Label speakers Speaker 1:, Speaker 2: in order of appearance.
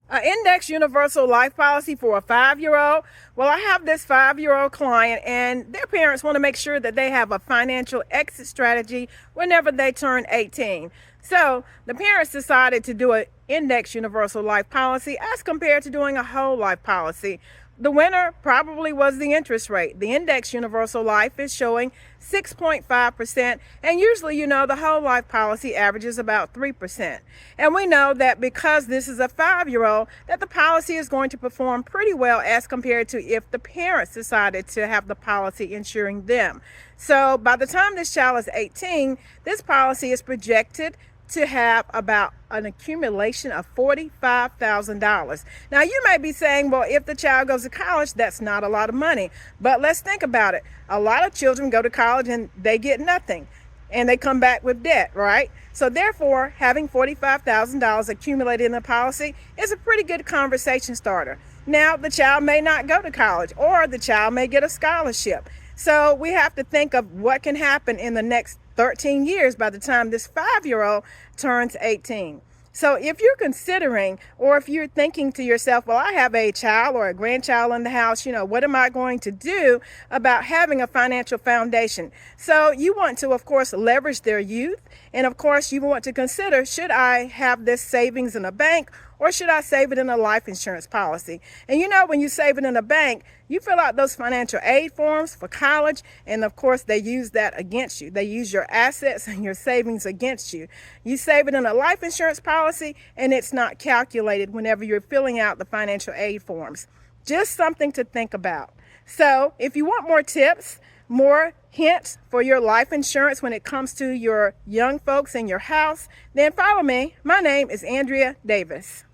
Speaker 1: An index universal life policy for a 5-year-old. Well, I have this 5-year-old client, and their parents want to make sure that they have a financial exit strategy whenever they turn 18. So the parents decided to do an index universal life policy as compared to doing a whole life policy. The winner probably was the interest rate. The index universal life is showing 6.5%, and usually, the whole life policy averages about 3%. And we know that because this is a 5-year-old, that the policy is going to perform pretty well as compared to if the parents decided to have the policy insuring them. So by the time this child is 18, this policy is projected to have about an accumulation of $45,000. Now, you may be saying, well, if the child goes to college, that's not a lot of money. But let's think about it. A lot of children go to college and they get nothing, and they come back with debt, right? So therefore, having $45,000 accumulated in the policy is a pretty good conversation starter. Now, the child may not go to college, or the child may get a scholarship. So we have to think of what can happen in the next 13 years by the time this 5-year-old turns 18. So if you're considering, or if you're thinking to yourself, well, I have a child or a grandchild in the house, what am I going to do about having a financial foundation? So you want to, of course, leverage their youth. And of course, you want to consider, should I have this savings in a bank, or should I save it in a life insurance policy? And when you save it in a bank, you fill out those financial aid forms for college, and of course they use that against you. They use your assets and your savings against you. You save it in a life insurance policy, and it's not calculated whenever you're filling out the financial aid forms. Just something to think about. So if you want more tips, more hints for your life insurance when it comes to your young folks in your house, then follow me. My name is Andrea Davis.